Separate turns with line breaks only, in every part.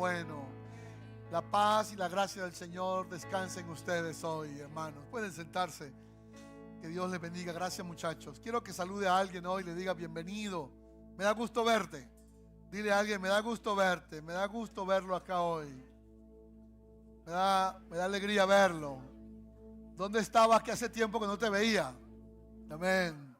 bueno. La paz y la gracia del Señor descansen ustedes hoy, hermanos. Pueden sentarse. Que Dios les bendiga. Gracias, muchachos. Quiero que salude a alguien hoy y le diga bienvenido. Me da gusto verte. Dile a alguien, me da gusto verte. Me da gusto verlo acá hoy. Me da alegría verlo. ¿Dónde estabas que hace tiempo que no te veía? Amén.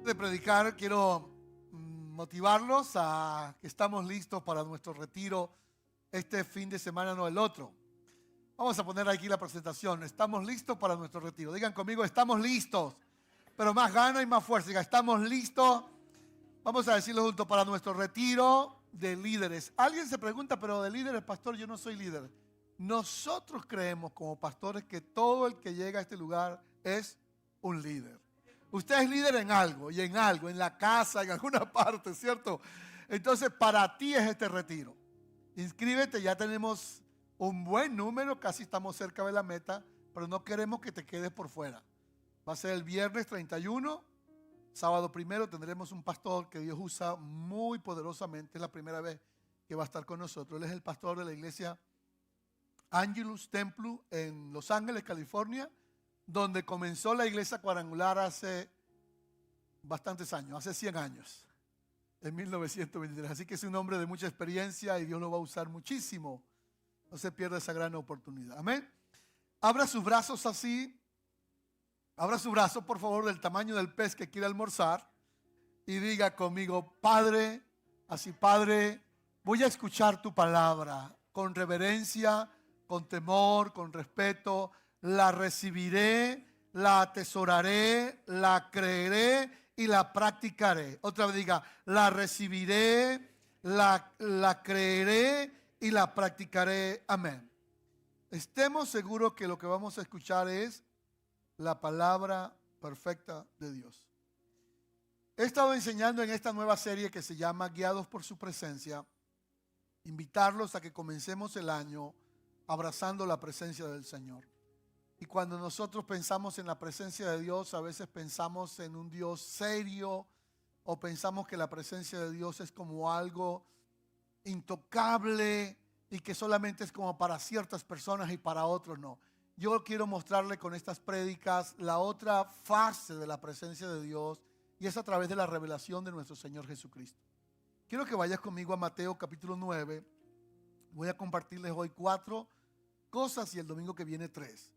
De predicar, quiero motivarlos a que estamos listos para nuestro retiro este fin de semana, no el otro. Vamos a poner aquí la presentación. Estamos listos para nuestro retiro. Digan conmigo, estamos listos. Pero más gana y más fuerza. Digan, estamos listos. Vamos a decirlo juntos para nuestro retiro de líderes. Alguien se pregunta, pero de líderes, pastor, yo no soy líder. Nosotros creemos como pastores que todo el que llega a este lugar es un líder. Usted es líder en algo, en la casa, en alguna parte, ¿cierto? Entonces, para ti es este retiro. Inscríbete, ya tenemos un buen número, casi estamos cerca de la meta, pero no queremos que te quedes por fuera. Va a ser el viernes 31, sábado 1 tendremos un pastor que Dios usa muy poderosamente, es la primera vez que va a estar con nosotros. Él es el pastor de la iglesia Angelus Temple en Los Ángeles, California, donde comenzó la iglesia cuadrangular hace bastantes años, hace 100 años, en 1923. Así que es un hombre de mucha experiencia y Dios lo va a usar muchísimo. No se pierda esa gran oportunidad. Amén. Abra sus brazos así. Abra su brazo, por favor, del tamaño del pez que quiere almorzar. Y diga conmigo, Padre, así Padre, voy a escuchar tu palabra con reverencia, con temor, con respeto. La recibiré, la atesoraré, la creeré y la practicaré. Otra vez diga, la recibiré, la creeré y la practicaré. Amén. Estemos seguros que lo que vamos a escuchar es la palabra perfecta de Dios. He estado enseñando en esta nueva serie que se llama Guiados por su presencia. Invitarlos a que comencemos el año abrazando la presencia del Señor. Y cuando nosotros pensamos en la presencia de Dios, a veces pensamos en un Dios serio o pensamos que la presencia de Dios es como algo intocable y que solamente es como para ciertas personas y para otros no. Yo quiero mostrarle con estas prédicas la otra fase de la presencia de Dios y es a través de la revelación de nuestro Señor Jesucristo. Quiero que vayas conmigo a Mateo capítulo 9. Voy a compartirles hoy 4 cosas y el domingo que viene 3.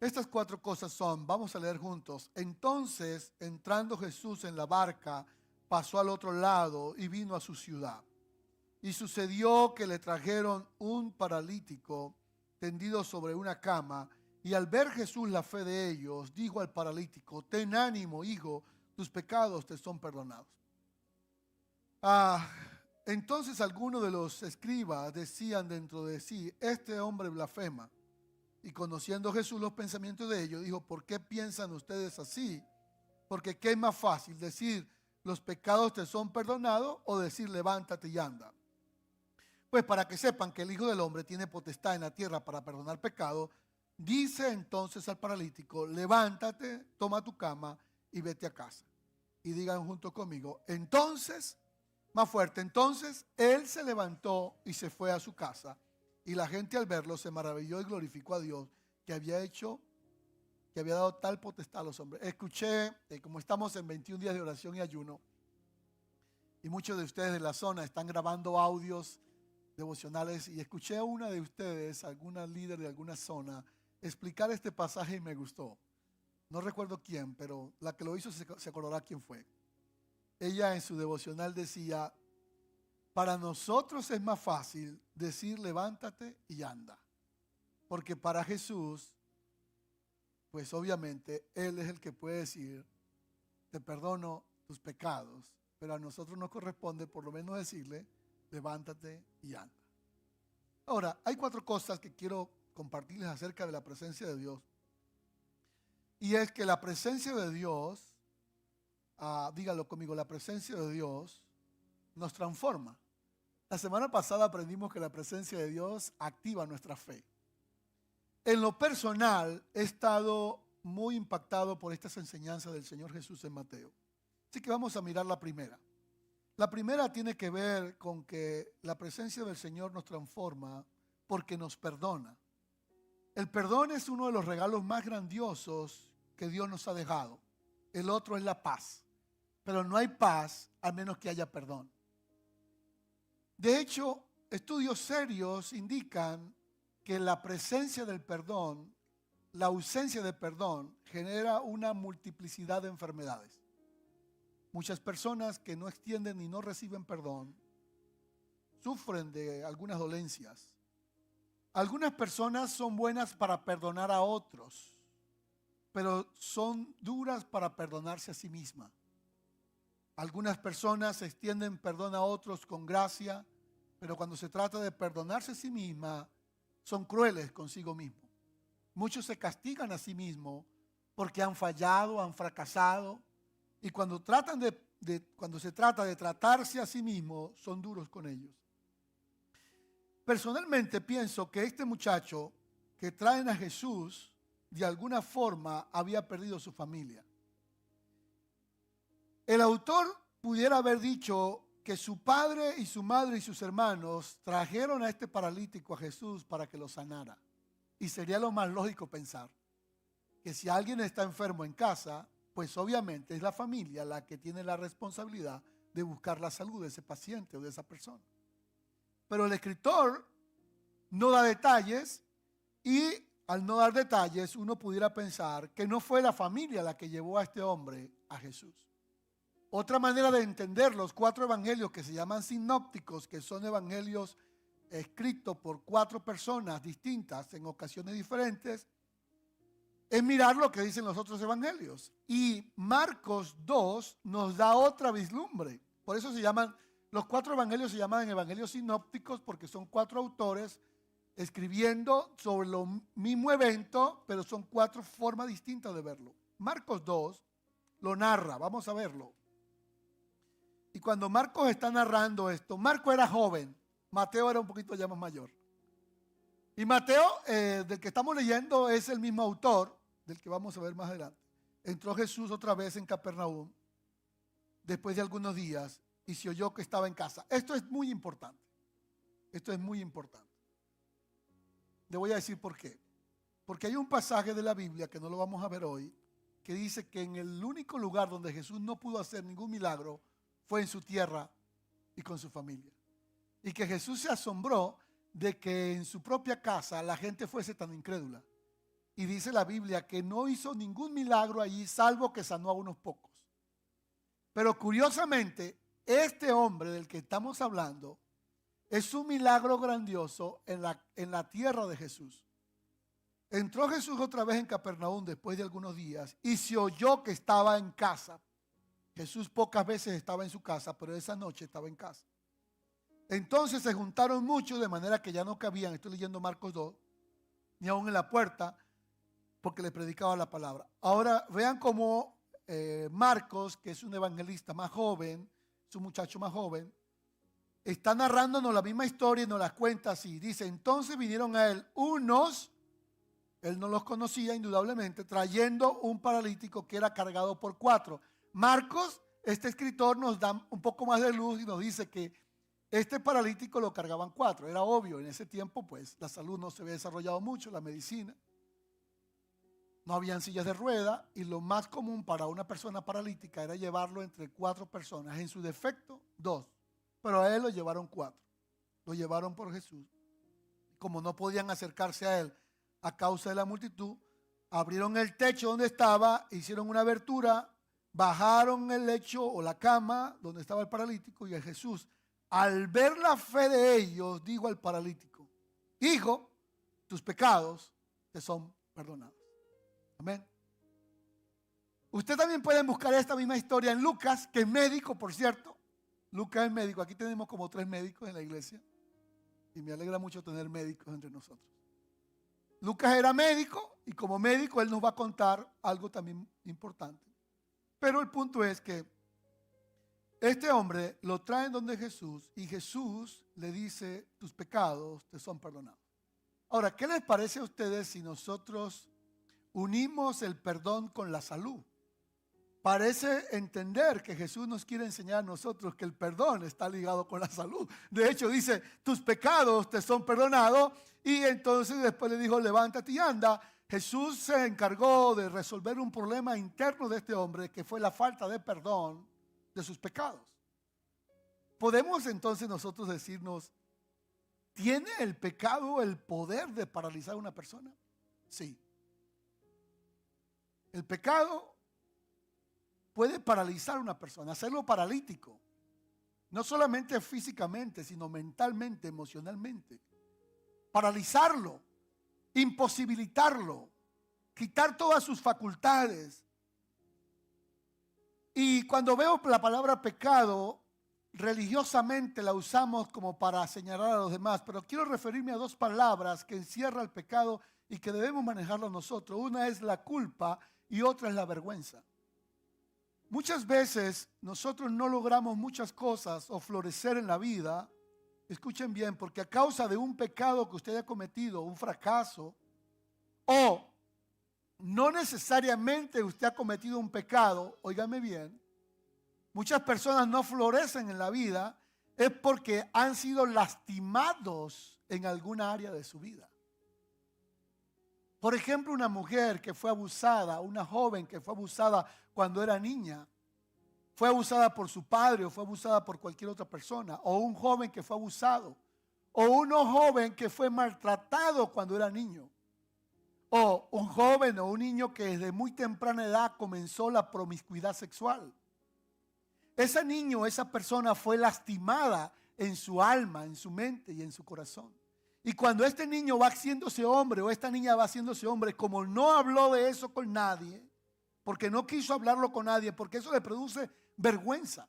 Estas 4 cosas son, vamos a leer juntos. Entonces, entrando Jesús en la barca, pasó al otro lado y vino a su ciudad. Y sucedió que le trajeron un paralítico tendido sobre una cama, y al ver Jesús la fe de ellos, dijo al paralítico, ten ánimo, hijo, tus pecados te son perdonados. Entonces algunos de los escribas decían dentro de sí, este hombre blasfema. Y conociendo Jesús los pensamientos de ellos, dijo, ¿por qué piensan ustedes así? Porque ¿qué es más fácil? ¿Decir, los pecados te son perdonados o decir, levántate y anda? Pues para que sepan que el Hijo del Hombre tiene potestad en la tierra para perdonar pecados, dice entonces al paralítico, levántate, toma tu cama y vete a casa. Y digan junto conmigo, entonces, más fuerte, entonces él se levantó y se fue a su casa. Y la gente al verlo se maravilló y glorificó a Dios que había dado tal potestad a los hombres. Escuché, como estamos en 21 días de oración y ayuno, y muchos de ustedes de la zona están grabando audios devocionales, y escuché a una de ustedes, alguna líder de alguna zona, explicar este pasaje y me gustó. No recuerdo quién, pero la que lo hizo se acordará quién fue. Ella en su devocional decía, para nosotros es más fácil decir levántate y anda. Porque para Jesús, pues obviamente, Él es el que puede decir, te perdono tus pecados. Pero a nosotros nos corresponde por lo menos decirle, levántate y anda. Ahora, hay 4 cosas que quiero compartirles acerca de la presencia de Dios. Y es que la presencia de Dios, dígalo conmigo, la presencia de Dios nos transforma. La semana pasada aprendimos que la presencia de Dios activa nuestra fe. En lo personal, he estado muy impactado por estas enseñanzas del Señor Jesús en Mateo. Así que vamos a mirar la primera. La primera tiene que ver con que la presencia del Señor nos transforma porque nos perdona. El perdón es uno de los regalos más grandiosos que Dios nos ha dejado. El otro es la paz. Pero no hay paz a menos que haya perdón. De hecho, estudios serios indican que la presencia del perdón, la ausencia de perdón, genera una multiplicidad de enfermedades. Muchas personas que no extienden y no reciben perdón sufren de algunas dolencias. Algunas personas son buenas para perdonar a otros, pero son duras para perdonarse a sí mismas. Algunas personas extienden perdón a otros con gracia, pero cuando se trata de perdonarse a sí misma, son crueles consigo mismo. Muchos se castigan a sí mismos porque han fallado, han fracasado, y cuando se trata de tratarse a sí mismos, son duros con ellos. Personalmente pienso que este muchacho que traen a Jesús, de alguna forma había perdido su familia. El autor pudiera haber dicho que su padre y su madre y sus hermanos trajeron a este paralítico a Jesús para que lo sanara. Y sería lo más lógico pensar que si alguien está enfermo en casa, pues obviamente es la familia la que tiene la responsabilidad de buscar la salud de ese paciente o de esa persona. Pero el escritor no da detalles y al no dar detalles uno pudiera pensar que no fue la familia la que llevó a este hombre a Jesús. Otra manera de entender los 4 evangelios que se llaman sinópticos, que son evangelios escritos por 4 personas distintas en ocasiones diferentes, es mirar lo que dicen los otros evangelios. Y Marcos 2 nos da otra vislumbre. Por eso los 4 evangelios se llaman evangelios sinópticos, porque son 4 autores escribiendo sobre lo mismo evento, pero son 4 formas distintas de verlo. Marcos 2 lo narra, vamos a verlo. Y cuando Marcos está narrando esto, Marcos era joven, Mateo era un poquito ya más mayor. Y Mateo, del que estamos leyendo, es el mismo autor, del que vamos a ver más adelante. Entró Jesús otra vez en Capernaum, después de algunos días, y se oyó que estaba en casa. Esto es muy importante. Esto es muy importante. Le voy a decir por qué. Porque hay un pasaje de la Biblia, que no lo vamos a ver hoy, que dice que en el único lugar donde Jesús no pudo hacer ningún milagro fue en su tierra y con su familia. Y que Jesús se asombró de que en su propia casa la gente fuese tan incrédula. Y dice la Biblia que no hizo ningún milagro allí, salvo que sanó a unos pocos. Pero curiosamente, este hombre del que estamos hablando es un milagro grandioso en la tierra de Jesús. Entró Jesús otra vez en Capernaum después de algunos días y se oyó que estaba en casa. Jesús pocas veces estaba en su casa, pero esa noche estaba en casa. Entonces se juntaron muchos de manera que ya no cabían, estoy leyendo Marcos 2, ni aún en la puerta, porque le predicaba la palabra. Ahora vean cómo Marcos, que es un evangelista más joven, es un muchacho más joven, está narrándonos la misma historia y nos la cuenta así. Dice, entonces vinieron a él unos, él no los conocía indudablemente, trayendo un paralítico que era cargado por 4. Marcos, este escritor, nos da un poco más de luz y nos dice que este paralítico lo cargaban 4. Era obvio, en ese tiempo pues la salud no se había desarrollado mucho, la medicina. No habían sillas de rueda y lo más común para una persona paralítica era llevarlo entre 4 personas. En su defecto, 2. Pero a él lo llevaron 4. Lo llevaron por Jesús. Como no podían acercarse a él a causa de la multitud, abrieron el techo donde estaba, hicieron una abertura, bajaron el lecho o la cama donde estaba el paralítico y a Jesús, al ver la fe de ellos, dijo al paralítico, hijo, tus pecados te son perdonados. Amén. Usted también puede buscar esta misma historia en Lucas, que es médico, por cierto. Lucas es médico. Aquí tenemos como 3 médicos en la iglesia. Y me alegra mucho tener médicos entre nosotros. Lucas era médico y como médico él nos va a contar algo también importante. Pero el punto es que este hombre lo traen donde Jesús y Jesús le dice, tus pecados te son perdonados. Ahora, ¿qué les parece a ustedes si nosotros unimos el perdón con la salud? Parece entender que Jesús nos quiere enseñar a nosotros que el perdón está ligado con la salud. De hecho, dice, tus pecados te son perdonados. Y entonces después le dijo, levántate y anda. Jesús se encargó de resolver un problema interno de este hombre, que fue la falta de perdón de sus pecados. ¿Podemos entonces nosotros decirnos, ¿tiene el pecado el poder de paralizar a una persona? Sí. El pecado puede paralizar a una persona, hacerlo paralítico. No solamente físicamente, sino mentalmente, emocionalmente. Paralizarlo, imposibilitarlo, quitar todas sus facultades. Y cuando veo la palabra pecado, religiosamente la usamos como para señalar a los demás, pero quiero referirme a dos palabras que encierra el pecado y que debemos manejarlo nosotros. Una es la culpa y otra es la vergüenza. Muchas veces nosotros no logramos muchas cosas o florecer en la vida, escuchen bien, porque a causa de un pecado que usted haya cometido, un fracaso, o no necesariamente usted ha cometido un pecado, óigame bien, muchas personas no florecen en la vida es porque han sido lastimados en alguna área de su vida. Por ejemplo, una mujer que fue abusada, una joven que fue abusada cuando era niña, fue abusada por su padre o fue abusada por cualquier otra persona, o un joven que fue abusado, o uno joven que fue maltratado cuando era niño, o un joven o un niño que desde muy temprana edad comenzó la promiscuidad sexual. Ese niño, esa persona fue lastimada en su alma, en su mente y en su corazón. Y cuando este niño va haciéndose hombre o esta niña va haciéndose hombre, como no habló de eso con nadie, porque no quiso hablarlo con nadie, porque eso le produce vergüenza.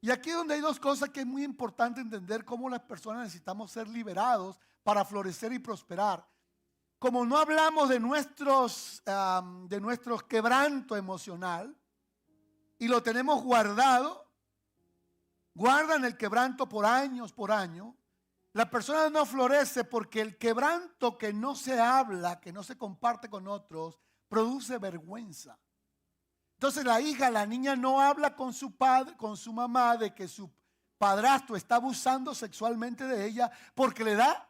Y aquí es donde hay dos cosas que es muy importante entender, cómo las personas necesitamos ser liberados para florecer y prosperar. Como no hablamos de nuestros quebranto emocional y lo tenemos guardado, guardan el quebranto por años, por año. La persona no florece porque el quebranto que no se habla, que no se comparte con otros, produce vergüenza. Entonces la hija, la niña no habla con su padre, con su mamá, de que su padrastro está abusando sexualmente de ella porque le da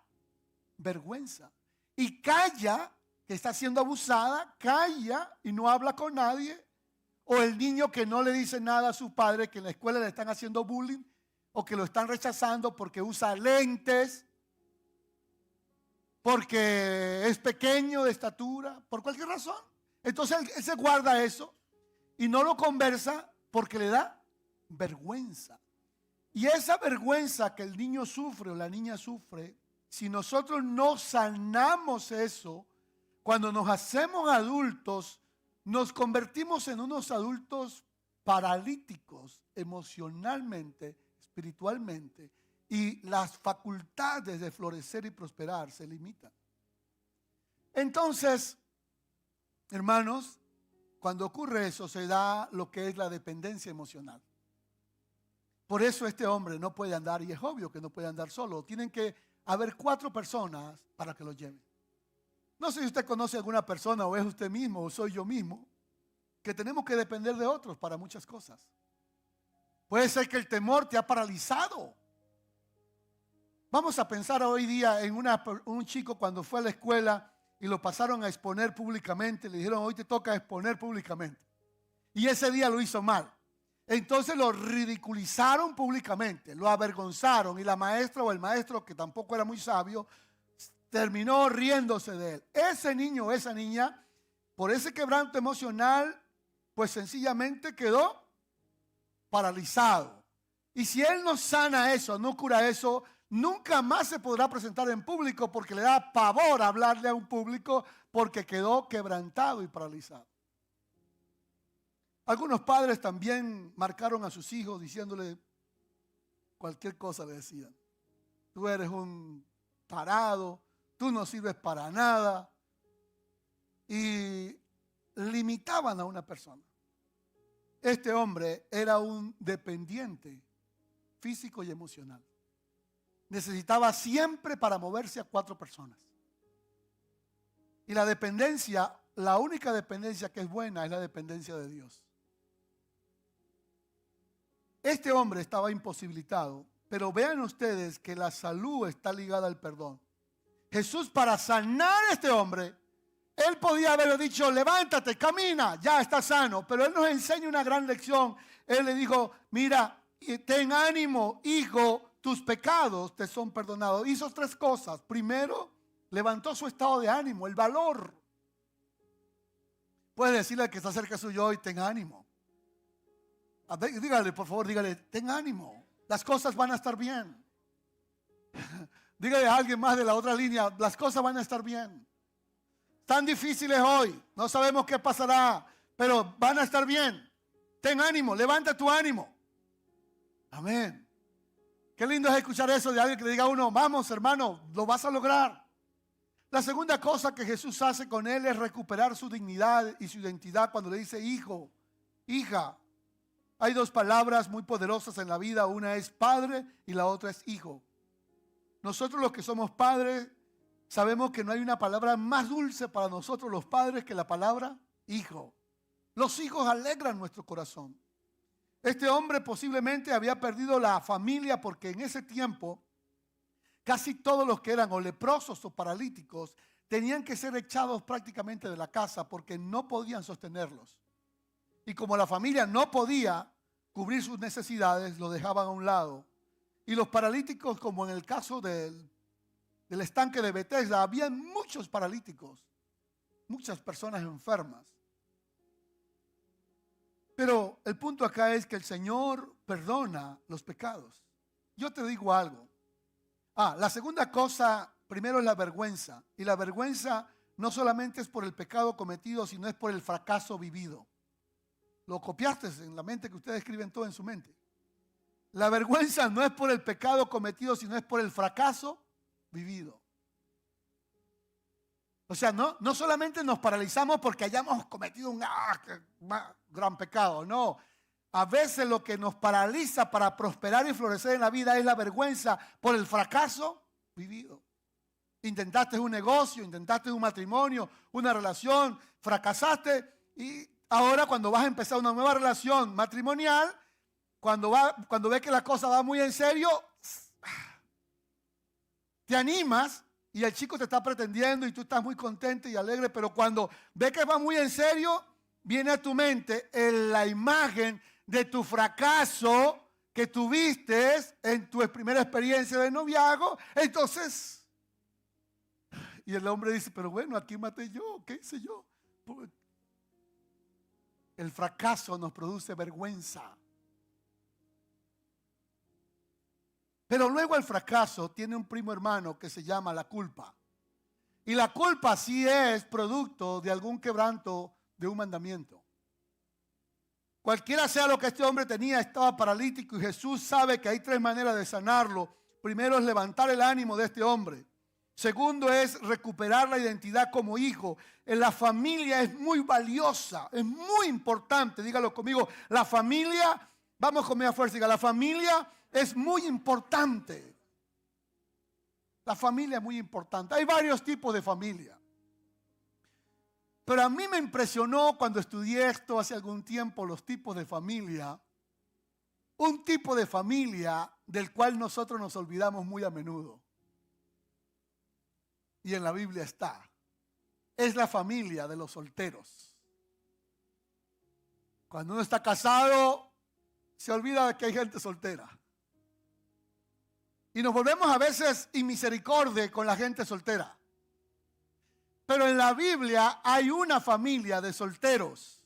vergüenza. Y calla, que está siendo abusada, calla y no habla con nadie. O el niño que no le dice nada a su padre, que en la escuela le están haciendo bullying, o que lo están rechazando porque usa lentes, porque es pequeño de estatura, por cualquier razón. Entonces él se guarda eso y no lo conversa porque le da vergüenza. Y esa vergüenza que el niño sufre o la niña sufre, si nosotros no sanamos eso, cuando nos hacemos adultos, nos convertimos en unos adultos paralíticos emocionalmente, espiritualmente, y las facultades de florecer y prosperar se limitan. Entonces, hermanos, cuando ocurre eso se da lo que es la dependencia emocional. Por eso este hombre no puede andar, y es obvio que no puede andar solo. Tienen que haber 4 personas para que lo lleven. No sé si usted conoce a alguna persona o es usted mismo o soy yo mismo, que tenemos que depender de otros para muchas cosas. Puede ser que el temor te ha paralizado. Vamos a pensar hoy día en un chico cuando fue a la escuela y lo pasaron a exponer públicamente. Le dijeron, hoy te toca exponer públicamente. Y ese día lo hizo mal. Entonces lo ridiculizaron públicamente, lo avergonzaron y la maestra o el maestro, que tampoco era muy sabio, terminó riéndose de él. Ese niño o esa niña, por ese quebranto emocional, pues sencillamente quedó paralizado. Y si él no sana eso, no cura eso, nunca más se podrá presentar en público porque le da pavor hablarle a un público porque quedó quebrantado y paralizado. Algunos padres también marcaron a sus hijos diciéndole cualquier cosa, le decían. Tú eres un tarado, tú no sirves para nada. Y limitaban a una persona. Este hombre era un dependiente físico y emocional. Necesitaba siempre para moverse a 4 personas. Y la dependencia, la única dependencia que es buena es la dependencia de Dios. Este hombre estaba imposibilitado, pero vean ustedes que la salud está ligada al perdón. Jesús, para sanar a este hombre, él podía haberle dicho, levántate, camina, ya está sano. Pero él nos enseña una gran lección. Él le dijo, mira, ten ánimo, hijo, tus pecados te son perdonados. Hizo tres cosas. Primero, levantó su estado de ánimo, el valor. Puedes decirle al que está cerca suyo hoy, ten ánimo. Dígale, por favor, dígale, ten ánimo. Las cosas van a estar bien. Dígale a alguien más de la otra línea, las cosas van a estar bien. Están difíciles hoy, no sabemos qué pasará, pero van a estar bien. Ten ánimo, levanta tu ánimo. Amén. Qué lindo es escuchar eso de alguien que le diga a uno, vamos hermano, lo vas a lograr. La segunda cosa que Jesús hace con él es recuperar su dignidad y su identidad cuando le dice hijo, hija. Hay dos palabras muy poderosas en la vida, una es padre y la otra es hijo. Nosotros los que somos padres sabemos que no hay una palabra más dulce para nosotros los padres que la palabra hijo. Los hijos alegran nuestro corazón. Este hombre posiblemente había perdido la familia porque en ese tiempo casi todos los que eran o leprosos o paralíticos tenían que ser echados prácticamente de la casa porque no podían sostenerlos. Y como la familia no podía cubrir sus necesidades, lo dejaban a un lado. Y los paralíticos, como en el caso del estanque de Betesda, había muchos paralíticos, muchas personas enfermas. Pero el punto acá es que el Señor perdona los pecados. Yo te digo algo. La segunda cosa, primero es la vergüenza. Y la vergüenza no solamente es por el pecado cometido, sino es por el fracaso vivido. Lo copiaste en la mente que ustedes escriben todo en su mente. La vergüenza no es por el pecado cometido, sino es por el fracaso vivido. O sea, no solamente nos paralizamos porque hayamos cometido un gran pecado, no. A veces lo que nos paraliza para prosperar y florecer en la vida es la vergüenza por el fracaso vivido. Intentaste un negocio, intentaste un matrimonio, una relación, fracasaste y ahora cuando vas a empezar una nueva relación matrimonial, cuando ves que la cosa va muy en serio, te animas y el chico te está pretendiendo y tú estás muy contento y alegre, pero cuando ves que va muy en serio, viene a tu mente la imagen de tu fracaso que tuviste en tu primera experiencia de noviazgo. Entonces, y el hombre dice, pero bueno, aquí maté yo, ¿qué hice yo? El fracaso nos produce vergüenza. Pero luego el fracaso tiene un primo hermano que se llama la culpa. Y la culpa sí es producto de algún quebranto de un mandamiento. Cualquiera sea lo que este hombre tenía, estaba paralítico y Jesús sabe que hay tres maneras de sanarlo. Primero es levantar el ánimo de este hombre. Segundo es recuperar la identidad como hijo. En la familia es muy valiosa, es muy importante. Dígalo conmigo, la familia, vamos con media fuerza, diga, la familia es muy importante. La familia es muy importante. Hay varios tipos de familia. Pero a mí me impresionó cuando estudié esto hace algún tiempo, los tipos de familia. Un tipo de familia del cual nosotros nos olvidamos muy a menudo. Y en la Biblia está. Es la familia de los solteros. Cuando uno está casado, se olvida de que hay gente soltera. Y nos volvemos a veces inmisericordia con la gente soltera. Pero en la Biblia hay una familia de solteros.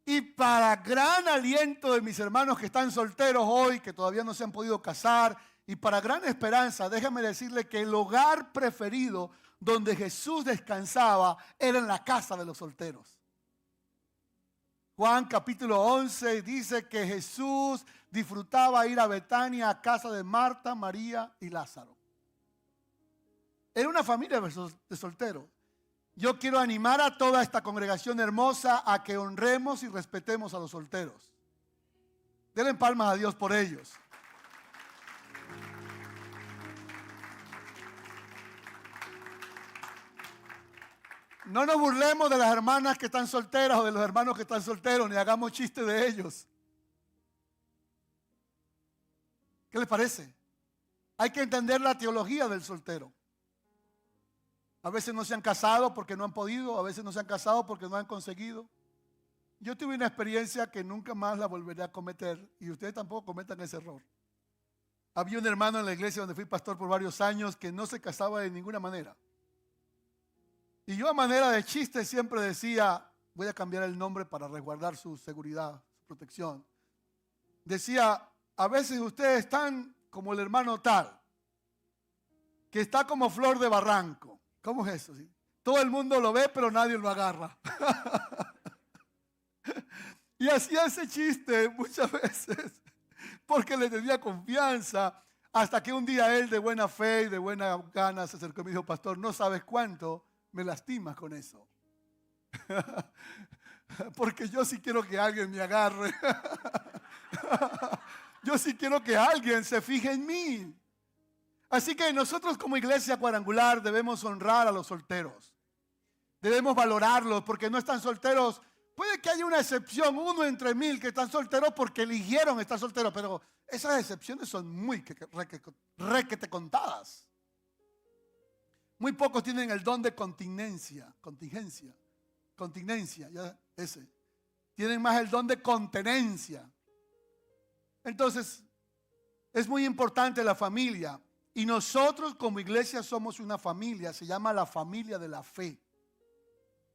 Y para gran aliento de mis hermanos que están solteros hoy, que todavía no se han podido casar, y para gran esperanza, déjame decirle que el hogar preferido donde Jesús descansaba era en la casa de los solteros. Juan capítulo 11 dice que Jesús disfrutaba ir a Betania, a casa de Marta, María y Lázaro. Era una familia de solteros. Yo quiero animar a toda esta congregación hermosa a que honremos y respetemos a los solteros. Denle palmas a Dios por ellos. No nos burlemos de las hermanas que están solteras o de los hermanos que están solteros, ni hagamos chistes de ellos. ¿Qué les parece? Hay que entender la teología del soltero. A veces no se han casado porque no han podido, a veces no se han casado porque no han conseguido. Yo tuve una experiencia que nunca más la volveré a cometer y ustedes tampoco cometan ese error. Había un hermano en la iglesia donde fui pastor por varios años que no se casaba de ninguna manera. Y yo a manera de chiste siempre decía, voy a cambiar el nombre para resguardar su seguridad, su protección. Decía, a veces ustedes están como el hermano tal, que está como flor de barranco. ¿Cómo es eso? ¿Sí? Todo el mundo lo ve, pero nadie lo agarra. Y hacía ese chiste muchas veces, porque le tenía confianza, hasta que un día él de buena fe y de buena gana se acercó y me dijo, pastor, no sabes cuánto me lastimas con eso. Porque yo sí quiero que alguien me agarre. Yo sí quiero que alguien se fije en mí. Así que nosotros como iglesia cuadrangular debemos honrar a los solteros. Debemos valorarlos porque no están solteros. Puede que haya una excepción, 1 entre 1000 que están solteros porque eligieron estar solteros, pero esas excepciones son muy requete contadas. Muy pocos tienen el don de contingencia, ya ese. Tienen más el don de contenencia. Entonces, es muy importante la familia. Y nosotros como iglesia somos una familia, se llama la familia de la fe.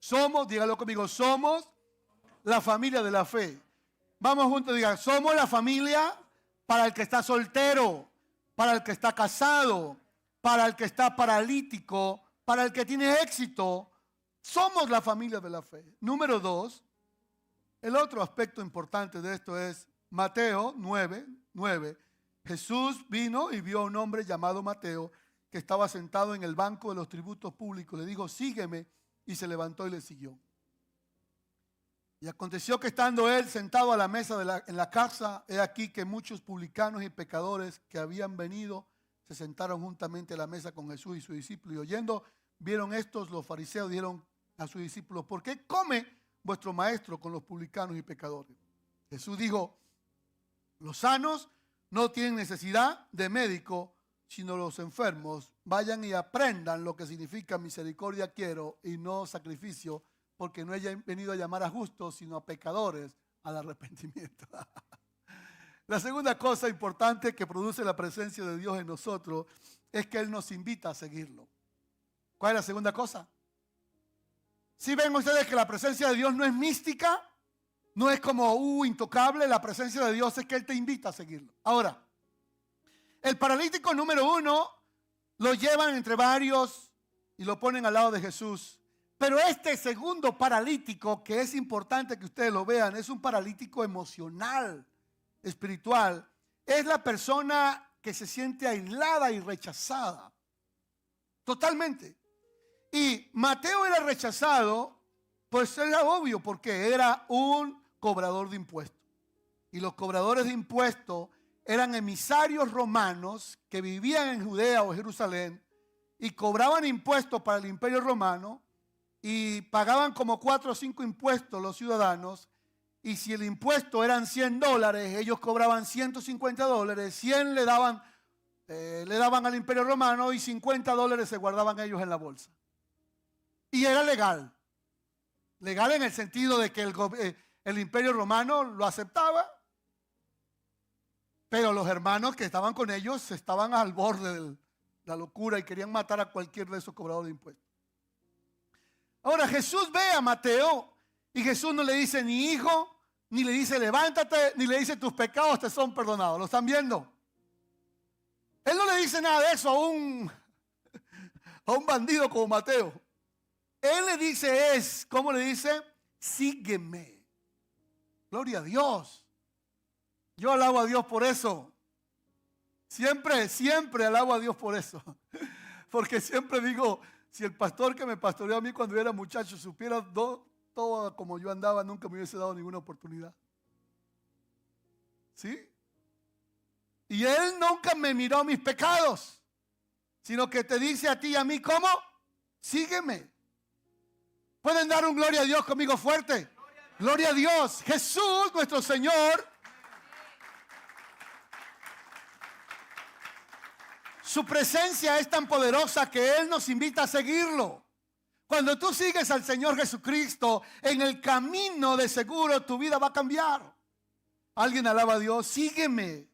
Somos, dígalo conmigo, somos la familia de la fe. Vamos juntos, digan, somos la familia para el que está soltero, para el que está casado, para el que está paralítico, para el que tiene éxito. Somos la familia de la fe. Número 2, el otro aspecto importante de esto es Mateo 9:9. Jesús vino y vio a un hombre llamado Mateo que estaba sentado en el banco de los tributos públicos. Le dijo, sígueme, y se levantó y le siguió. Y aconteció que estando él sentado a la mesa en la casa, he aquí que muchos publicanos y pecadores que habían venido se sentaron juntamente a la mesa con Jesús y sus discípulos. Y oyendo, vieron estos, los fariseos dijeron a sus discípulos, ¿por qué come vuestro maestro con los publicanos y pecadores? Jesús dijo, los sanos no tienen necesidad de médico, sino los enfermos. Vayan y aprendan lo que significa misericordia quiero y no sacrificio, porque no he venido a llamar a justos, sino a pecadores al arrepentimiento. La segunda cosa importante que produce la presencia de Dios en nosotros es que Él nos invita a seguirlo. ¿Cuál es la segunda cosa? Si ven ustedes que la presencia de Dios no es mística, no es como intocable, la presencia de Dios es que Él te invita a seguirlo. Ahora, el paralítico número 1 lo llevan entre varios y lo ponen al lado de Jesús. Pero este segundo paralítico, que es importante que ustedes lo vean, es un paralítico emocional, espiritual. Es la persona que se siente aislada y rechazada. Totalmente. Y Mateo era rechazado, pues era obvio, porque era un cobrador de impuestos. Y los cobradores de impuestos eran emisarios romanos que vivían en Judea o Jerusalén y cobraban impuestos para el imperio romano y pagaban como 4 o 5 impuestos los ciudadanos. Y si el impuesto eran $100, ellos cobraban $150, 100 le daban al imperio romano y $50 se guardaban ellos en la bolsa. Y era legal. Legal en el sentido de que el imperio romano lo aceptaba, pero los hermanos que estaban con ellos estaban al borde de la locura y querían matar a cualquier de esos cobradores de impuestos. Ahora Jesús ve a Mateo y Jesús no le dice ni hijo, ni le dice levántate, ni le dice tus pecados te son perdonados. ¿Lo están viendo? Él no le dice nada de eso a un bandido como Mateo. Él le dice ¿cómo le dice? Sígueme. Gloria a Dios. Yo alabo a Dios por eso. Siempre alabo a Dios por eso. Porque siempre digo, si el pastor que me pastoreó a mí cuando yo era muchacho supiera todo como yo andaba, nunca me hubiese dado ninguna oportunidad. ¿Sí? Y Él nunca me miró mis pecados, sino que te dice a ti y a mí, ¿cómo? Sígueme. ¿Pueden dar un gloria a Dios conmigo fuerte? Gloria a Dios. Jesús, nuestro Señor, su presencia es tan poderosa que Él nos invita a seguirlo. Cuando tú sigues al Señor Jesucristo, en el camino de seguro tu vida va a cambiar. Alguien alaba a Dios, sígueme.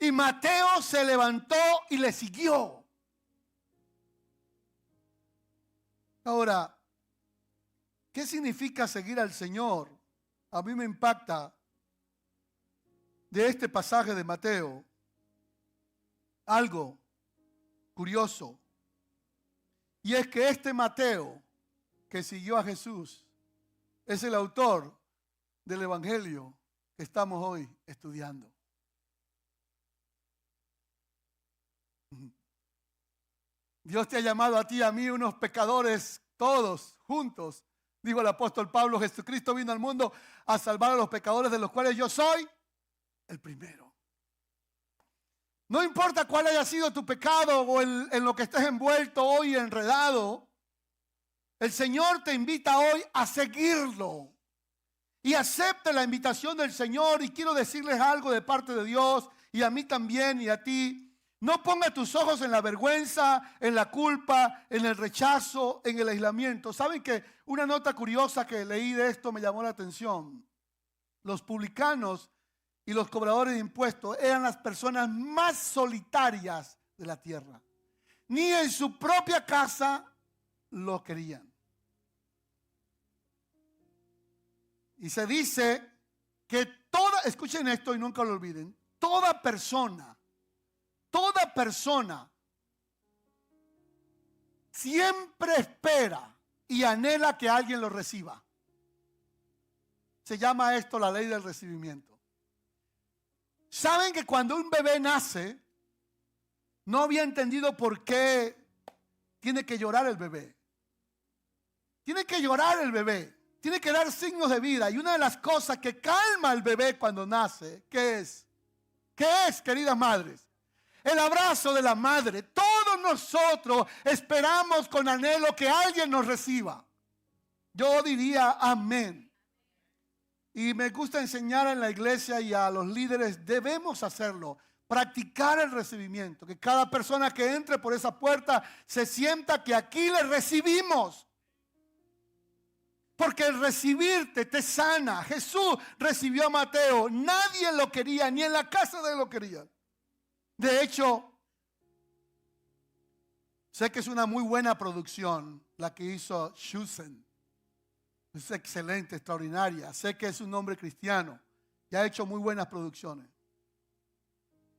Y Mateo se levantó y le siguió. Ahora, ¿qué significa seguir al Señor? A mí me impacta de este pasaje de Mateo algo curioso. Y es que este Mateo que siguió a Jesús es el autor del Evangelio que estamos hoy estudiando. Dios te ha llamado a ti y a mí, unos pecadores, todos juntos. Dijo el apóstol Pablo, Jesucristo vino al mundo a salvar a los pecadores, de los cuales yo soy el primero. No importa cuál haya sido tu pecado o en lo que estés envuelto hoy, enredado, el Señor te invita hoy a seguirlo. Y acepte la invitación del Señor. Y quiero decirles algo de parte de Dios, y a mí también y a ti. No ponga tus ojos en la vergüenza, en la culpa, en el rechazo, en el aislamiento. ¿Saben que una nota curiosa que leí de esto me llamó la atención? Los publicanos y los cobradores de impuestos eran las personas más solitarias de la tierra. Ni en su propia casa lo querían. Y se dice que escuchen esto y nunca lo olviden, toda persona siempre espera y anhela que alguien lo reciba. Se llama esto la ley del recibimiento. ¿Saben que cuando un bebé nace, no había entendido por qué tiene que llorar el bebé? Tiene que llorar el bebé. Tiene que dar signos de vida. Y una de las cosas que calma al bebé cuando nace, ¿qué es? ¿Qué es, queridas madres? El abrazo de la madre. Todos nosotros esperamos con anhelo que alguien nos reciba. Yo diría amén. Y me gusta enseñar en la iglesia y a los líderes, debemos hacerlo. Practicar el recibimiento. Que cada persona que entre por esa puerta se sienta que aquí le recibimos. Porque el recibirte te sana. Jesús recibió a Mateo. Nadie lo quería, ni en la casa de él lo querían. De hecho, sé que es una muy buena producción la que hizo Schussen. Es excelente, extraordinaria. Sé que es un hombre cristiano y ha hecho muy buenas producciones.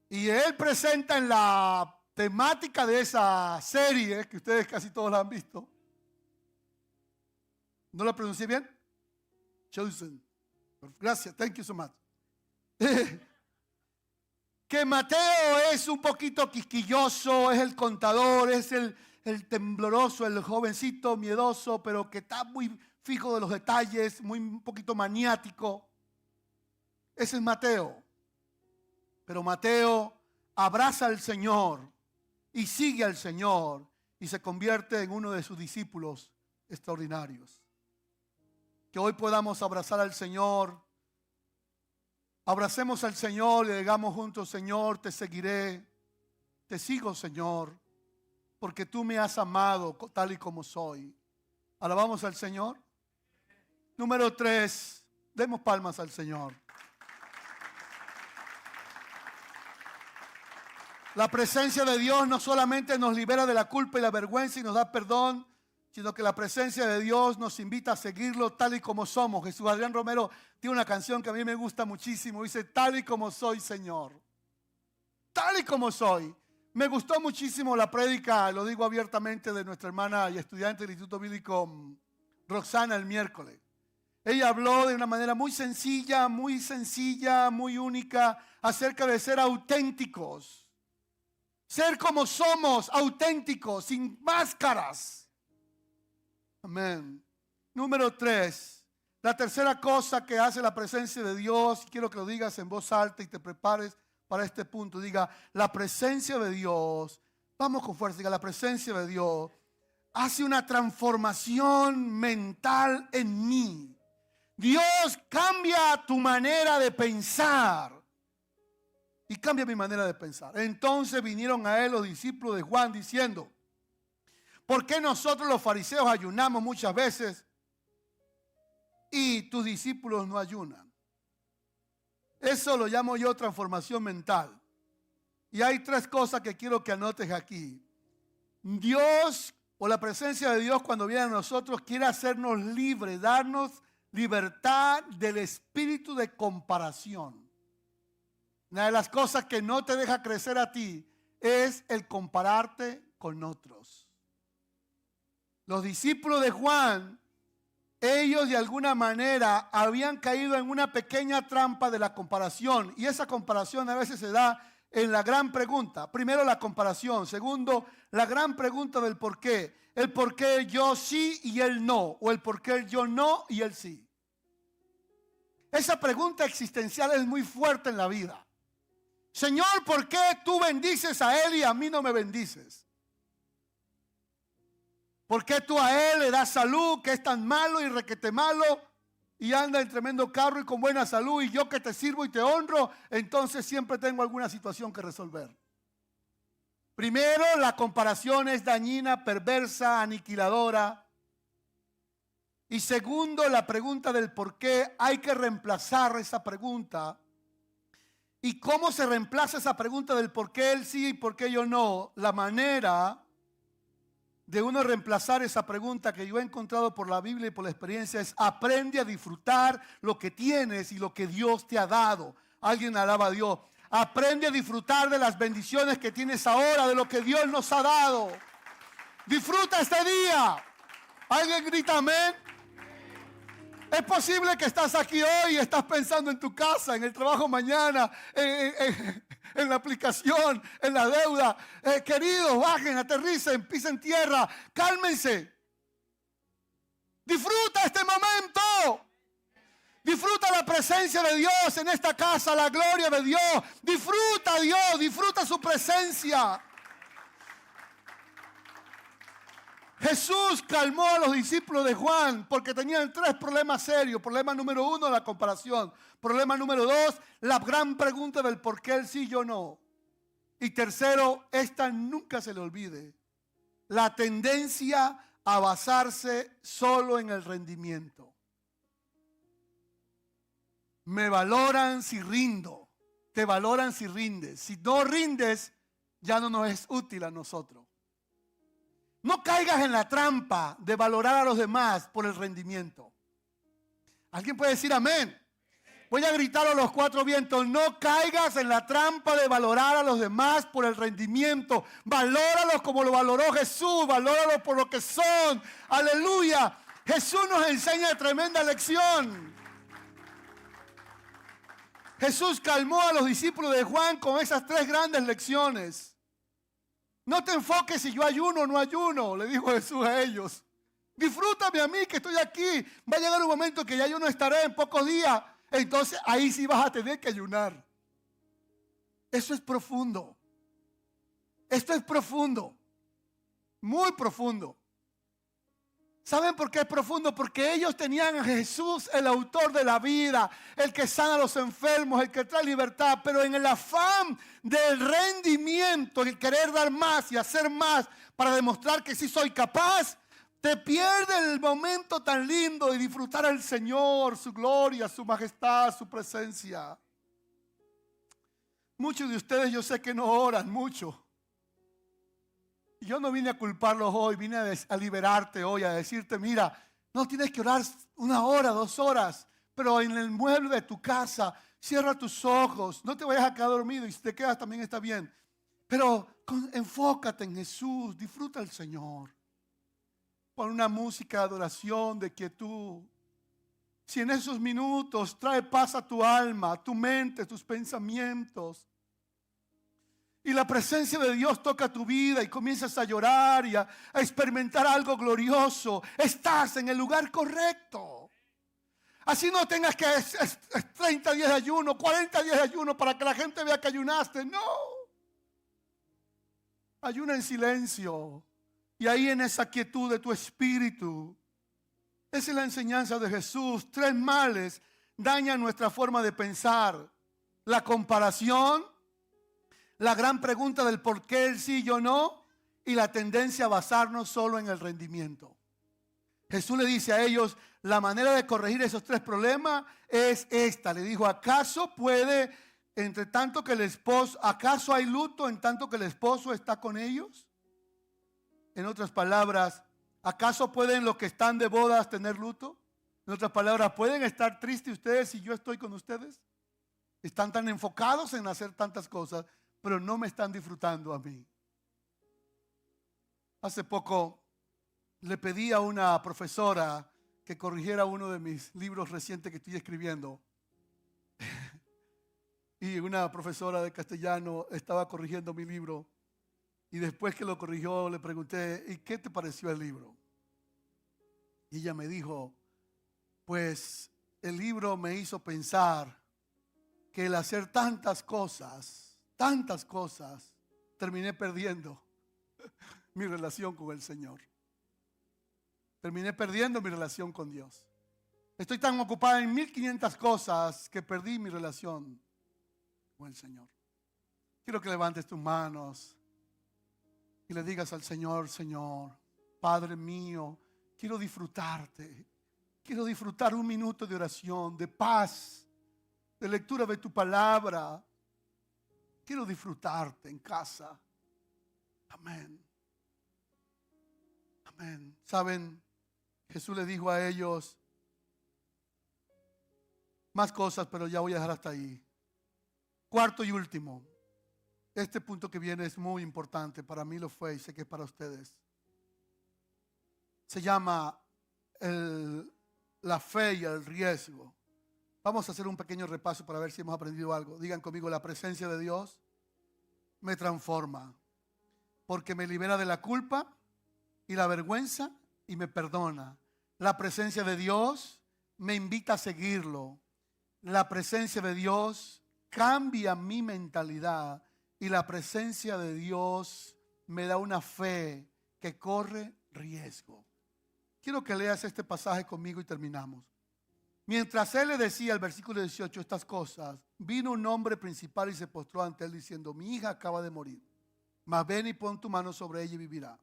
Y él presenta en la temática de esa serie, que ustedes casi todos la han visto. ¿No lo pronuncié bien? Chosen. Gracias, thank you so much. Que Mateo es un poquito quisquilloso, es el contador, es el tembloroso, el jovencito miedoso, pero que está muy fijo de los detalles, un poquito maniático. Ese es Mateo. Pero Mateo abraza al Señor y sigue al Señor y se convierte en uno de sus discípulos extraordinarios. Que hoy podamos abrazar al Señor. Abracemos al Señor y digamos juntos: Señor, te seguiré. Te sigo, Señor, porque tú me has amado tal y como soy. Alabamos al Señor. Número 3, demos palmas al Señor. La presencia de Dios no solamente nos libera de la culpa y la vergüenza y nos da perdón, sino que la presencia de Dios nos invita a seguirlo tal y como somos. Jesús Adrián Romero tiene una canción que a mí me gusta muchísimo. Dice: tal y como soy, Señor. Tal y como soy. Me gustó muchísimo la prédica, lo digo abiertamente, de nuestra hermana y estudiante del Instituto Bíblico Roxana el miércoles. Ella habló de una manera muy sencilla, muy única, acerca de ser auténticos. Ser como somos, auténticos, sin máscaras. Amén. Número 3. La tercera cosa que hace la presencia de Dios, quiero que lo digas en voz alta y te prepares para este punto. Diga: la presencia de Dios. Vamos con fuerza, diga: la presencia de Dios hace una transformación mental en mí. Dios cambia tu manera de pensar. Y cambia mi manera de pensar. Entonces vinieron a él los discípulos de Juan diciendo: ¿por qué nosotros los fariseos ayunamos muchas veces y tus discípulos no ayunan? Eso lo llamo yo transformación mental. Y hay tres cosas que quiero que anotes aquí. Dios, o la presencia de Dios cuando viene a nosotros, quiere hacernos libres, darnos libertad del espíritu de comparación. Una de las cosas que no te deja crecer a ti es el compararte con otros. Los discípulos de Juan, ellos de alguna manera habían caído en una pequeña trampa de la comparación. Y esa comparación a veces se da en la gran pregunta. Primero, la comparación. Segundo, la gran pregunta del por qué. El por qué yo sí y él no. O el por qué yo no y él sí. Esa pregunta existencial es muy fuerte en la vida. Señor, ¿por qué tú bendices a él y a mí no me bendices? ¿Por qué tú a él le das salud, que es tan malo y requete malo, y anda en tremendo carro y con buena salud, y yo que te sirvo y te honro, entonces siempre tengo alguna situación que resolver? Primero, la comparación es dañina, perversa, aniquiladora. Y segundo, la pregunta del por qué, hay que reemplazar esa pregunta. ¿Y cómo se reemplaza esa pregunta del por qué él sí y por qué yo no? La manera de uno reemplazar esa pregunta que yo he encontrado por la Biblia y por la experiencia es: aprende a disfrutar lo que tienes y lo que Dios te ha dado. Alguien alaba a Dios. Aprende a disfrutar de las bendiciones que tienes ahora, de lo que Dios nos ha dado. Disfruta este día. ¿Alguien grita amén? Es posible que estás aquí hoy y estás pensando en tu casa, en el trabajo mañana, en la aplicación, en la deuda. Queridos, bajen, aterricen, pisen tierra, cálmense. Disfruta este momento. Disfruta la presencia de Dios en esta casa, la gloria de Dios. Disfruta a Dios, disfruta su presencia. Jesús calmó a los discípulos de Juan porque tenían tres problemas serios. Problema número uno, la comparación. Problema número dos, la gran pregunta del por qué él sí y yo no. Y tercero, esta nunca se le olvide: la tendencia a basarse solo en el rendimiento. Me valoran si rindo, te valoran si rindes. Si no rindes, ya no nos es útil a nosotros. No caigas en la trampa de valorar a los demás por el rendimiento. ¿Alguien puede decir amén? Voy a gritar a los cuatro vientos: no caigas en la trampa de valorar a los demás por el rendimiento. Valóralos como lo valoró Jesús. Valóralos por lo que son. Aleluya. Jesús nos enseña tremenda lección. Jesús calmó a los discípulos de Juan con esas tres grandes lecciones. No te enfoques si yo ayuno o no ayuno, le dijo Jesús a ellos. Disfrútame a mí que estoy aquí. Va a llegar un momento que ya yo no estaré en pocos días. Entonces ahí sí vas a tener que ayunar. Eso es profundo. Esto es profundo. Muy profundo. ¿Saben por qué es profundo? Porque ellos tenían a Jesús, el autor de la vida, el que sana a los enfermos, el que trae libertad, pero en el afán del rendimiento, el querer dar más y hacer más para demostrar que sí soy capaz, te pierde el momento tan lindo de disfrutar al Señor, su gloria, su majestad, su presencia. Muchos de ustedes yo sé que no oran mucho. Yo no vine a culparlos hoy, vine a liberarte hoy, a decirte: mira, no tienes que orar 1 hora, 2 horas, pero en el mueble de tu casa, cierra tus ojos, no te vayas a quedar dormido, y si te quedas también está bien. Pero enfócate en Jesús, disfruta al Señor. Pon una música de adoración, de quietud. Si en esos minutos trae paz a tu alma, a tu mente, tus pensamientos, y la presencia de Dios toca tu vida y comienzas a llorar y a experimentar algo glorioso, estás en el lugar correcto. Así no tengas que 30 días de ayuno, 40 días de ayuno para que la gente vea que ayunaste. No. Ayuna en silencio. Y ahí en esa quietud de tu espíritu, esa es la enseñanza de Jesús. 3 males dañan nuestra forma de pensar: la comparación, la gran pregunta del por qué el sí y yo no, y la tendencia a basarnos solo en el rendimiento. Jesús le dice a ellos, la manera de corregir esos 3 problemas es esta. Le dijo, ¿acaso puede, entre tanto que el esposo, acaso hay luto en tanto que el esposo está con ellos? En otras palabras, ¿acaso pueden los que están de bodas tener luto? En otras palabras, ¿pueden estar tristes ustedes si yo estoy con ustedes? Están tan enfocados en hacer tantas cosas, pero no me están disfrutando a mí. Hace poco le pedí a una profesora que corrigiera uno de mis libros recientes que estoy escribiendo. Y una profesora de castellano estaba corrigiendo mi libro. Y después que lo corrigió, le pregunté, ¿y qué te pareció el libro? Y ella me dijo, pues el libro me hizo pensar que el hacer tantas cosas, terminé perdiendo mi relación con el Señor. Terminé perdiendo mi relación con Dios. Estoy tan ocupada en 1500 cosas que perdí mi relación con el Señor. Quiero que levantes tus manos y le digas al Señor, Señor, Padre mío, quiero disfrutarte. Quiero disfrutar un minuto de oración, de paz, de lectura de tu palabra. Quiero disfrutarte en casa. Amén. Amén. ¿Saben? Jesús le dijo a ellos más cosas, pero ya voy a dejar hasta ahí. Cuarto y último. Este punto que viene es muy importante. Para mí lo fue y sé que es para ustedes. Se llama la fe y el riesgo. Vamos a hacer un pequeño repaso para ver si hemos aprendido algo. Digan conmigo, la presencia de Dios me transforma porque me libera de la culpa y la vergüenza y me perdona. La presencia de Dios me invita a seguirlo. La presencia de Dios cambia mi mentalidad y la presencia de Dios me da una fe que corre riesgo. Quiero que leas este pasaje conmigo y terminamos. Mientras él le decía, el versículo 18, estas cosas, vino un hombre principal y se postró ante él diciendo, mi hija acaba de morir, mas ven y pon tu mano sobre ella y vivirá.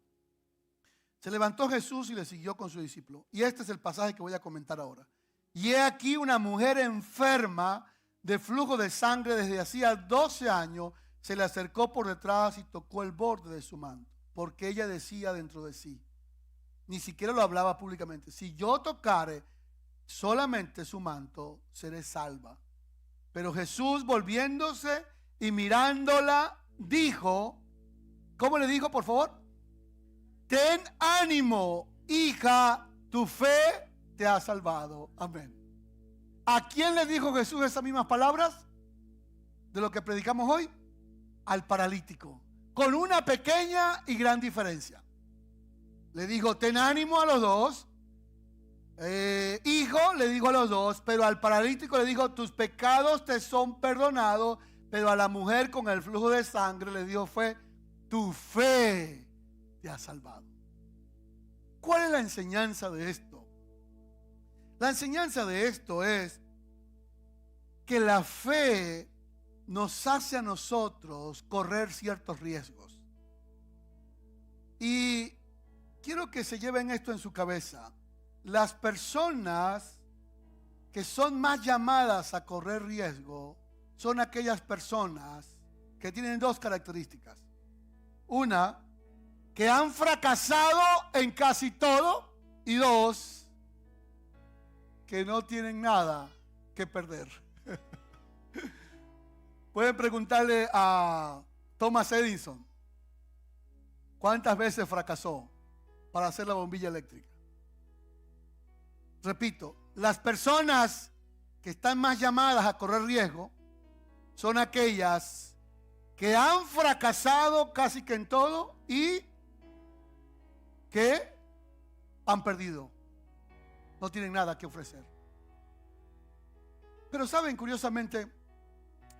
Se levantó Jesús y le siguió con su discípulo. Y este es el pasaje que voy a comentar ahora. Y he aquí una mujer enferma de flujo de sangre desde hacía 12 años, se le acercó por detrás y tocó el borde de su manto, porque ella decía dentro de sí, ni siquiera lo hablaba públicamente, si yo tocare solamente su manto, seré salva. Pero Jesús, volviéndose y mirándola, dijo, ¿cómo le dijo, por favor? Ten ánimo, hija, tu fe te ha salvado. Amén. ¿A quién le dijo Jesús esas mismas palabras de lo que predicamos hoy? Al paralítico, con una pequeña y gran diferencia. Le dijo, ten ánimo a los dos. Hijo, le dijo a los dos, pero al paralítico le dijo, tus pecados te son perdonados, pero a la mujer con el flujo de sangre le dijo, fue, tu fe te ha salvado. ¿Cuál es la enseñanza de esto? La enseñanza de esto es que la fe nos hace a nosotros correr ciertos riesgos. Y quiero que se lleven esto en su cabeza. Las personas que son más llamadas a correr riesgo son aquellas personas que tienen 2 características. Una, que han fracasado en casi todo, y 2, que no tienen nada que perder. Pueden preguntarle a Thomas Edison cuántas veces fracasó para hacer la bombilla eléctrica. Repito, las personas que están más llamadas a correr riesgo son aquellas que han fracasado casi que en todo y que han perdido. No tienen nada que ofrecer. Pero saben, curiosamente,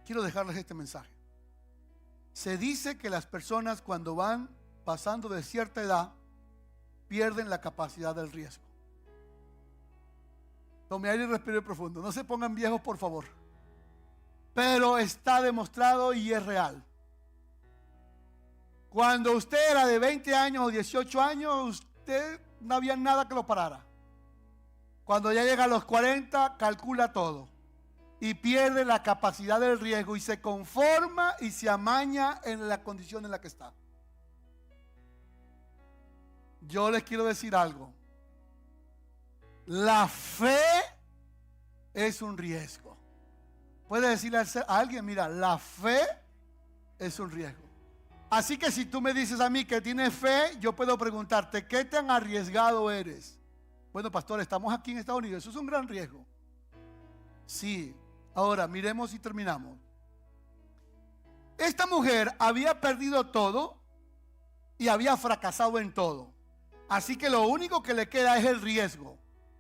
quiero dejarles este mensaje. Se dice que las personas cuando van pasando de cierta edad pierden la capacidad del riesgo. Tome aire y respire profundo. No se pongan viejos, por favor. Pero está demostrado y es real. Cuando usted era de 20 años o 18 años, usted no había nada que lo parara. Cuando ya llega a los 40, calcula todo y pierde la capacidad del riesgo y se conforma y se amaña en la condición en la que está. Yo les quiero decir algo. La fe es un riesgo. Puede decirle a alguien, mira, la fe es un riesgo. Así que si tú me dices a mí que tienes fe, yo puedo preguntarte, ¿qué tan arriesgado eres? Bueno, pastor, estamos aquí en Estados Unidos, eso es un gran riesgo. Sí, ahora miremos y terminamos. Esta mujer había perdido todo y había fracasado en todo. Así que lo único que le queda es el riesgo.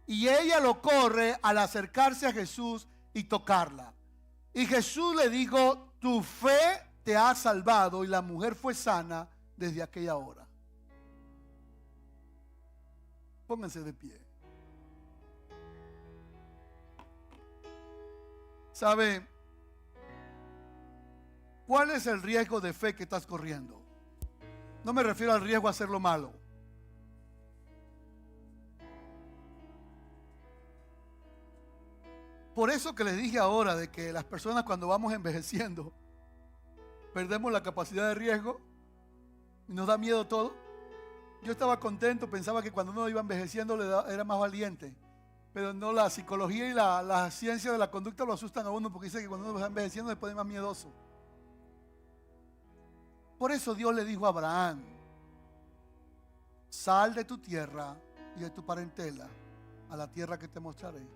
Y ella lo corre al acercarse a Jesús y tocarla. Y Jesús le dijo, tu fe te ha salvado, y la mujer fue sana desde aquella hora. Pónganse de pie. ¿Sabe cuál es el riesgo de fe que estás corriendo? No me refiero al riesgo a hacer lo malo. Por eso que les dije ahora de que las personas cuando vamos envejeciendo perdemos la capacidad de riesgo y nos da miedo todo. Yo estaba contento, pensaba que cuando uno iba envejeciendo era más valiente. Pero no, la psicología y la ciencia de la conducta lo asustan a uno porque dice que cuando uno va envejeciendo se pone más miedoso. Por eso Dios le dijo a Abraham, sal de tu tierra y de tu parentela a la tierra que te mostraré.